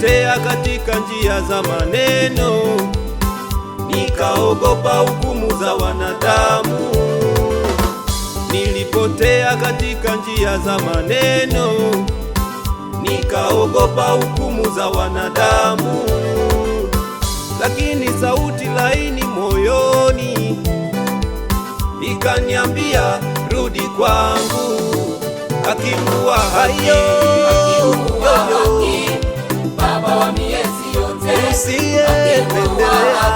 Nilipotea katika njia za maneno, nikaogopa hukumu za wanadamu. Nilipotea katika njia za maneno, nikaogopa hukumu za wanadamu. Lakini sauti laini moyoni ikaniambia, rudi kwangu, hakimu wa haki, Baba wa miezi yote, usiyependelea,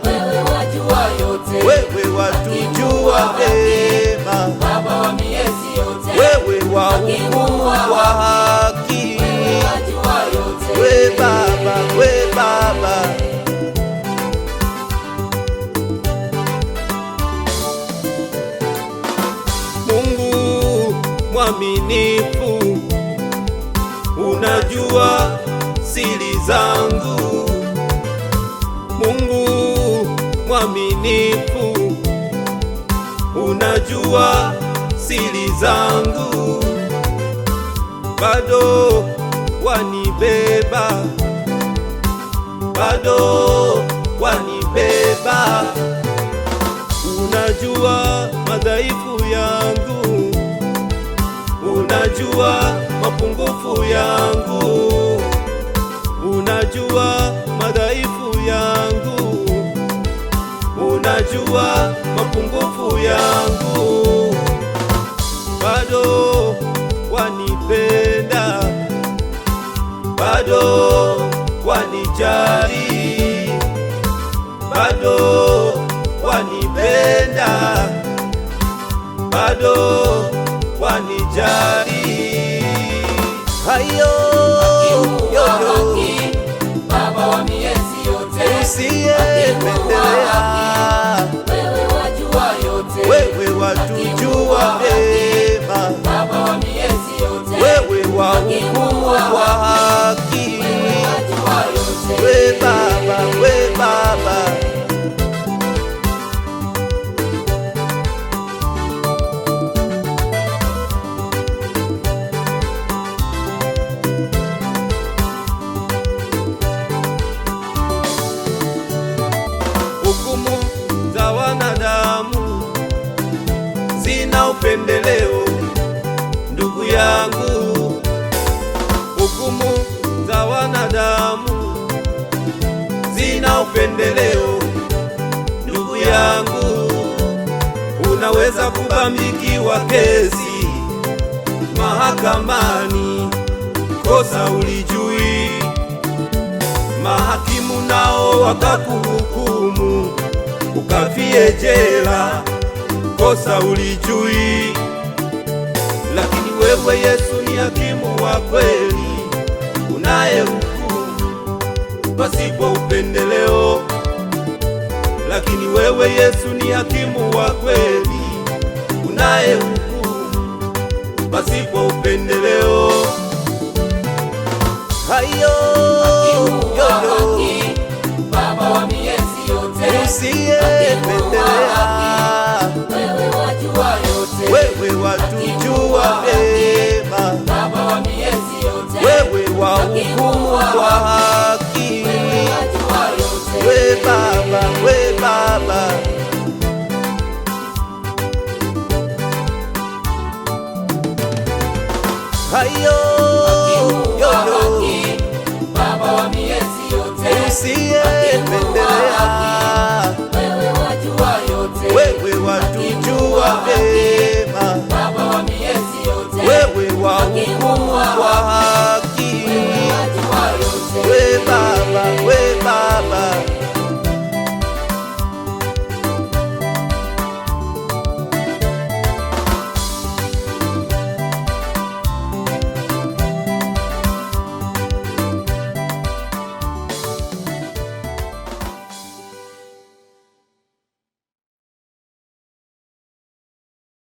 wewe wajua yote, wewe watujua vema, Baba wa miezi yote, wewe wahukumu kwa haki, wewe wajua yote, we Baba, we Baba. Mungu mwaminifu, unajua siri zangu. Mungu mwaminifu, unajua siri zangu. Bado wanibeba, bado wanibeba. Unajua madhaifu yangu, unajua mapungufu yangu, unajua madhaifu yangu, unajua mapungufu yangu. Bado wanipenda, bado wanijali, bado wanipenda, bado wanijali. Hayo yoyo, Baba wa miezi yote, usiyependelea, wewe wajua yote, wewe watujua vema, Baba wa miezi yote, wewe wahukumu kwa haki, wewe wajua yote, we Baba, we Baba. Hukumu za wanadamu zina upendeleo, ndugu yangu. Hukumu za wanadamu zina upendeleo, ndugu yangu. Unaweza kubambikiwa kesi mahakamani, kosa ulijui, mahakimu nao wakakuhukumu ukafie jela, kosa ulijui. Lakini wewe Yesu ni hakimu wa kweli, unayehukumu pasipo upendeleo. Lakini wewe Yesu ni hakimu wa kweli, unayehukumu pasipo upendeleo. Hayo yoyo, Baba wa miezi yote, usiyependelea, wewe wajua yote, wewe watujua vema, Baba wa miezi yote, wewe wahukumu kwa haki, wewe wajua yote, we Baba, we Baba. Hayo yoyo, Baba wa miezi yote, usiyependelea, wewe wajua yote, wewe watujua vema,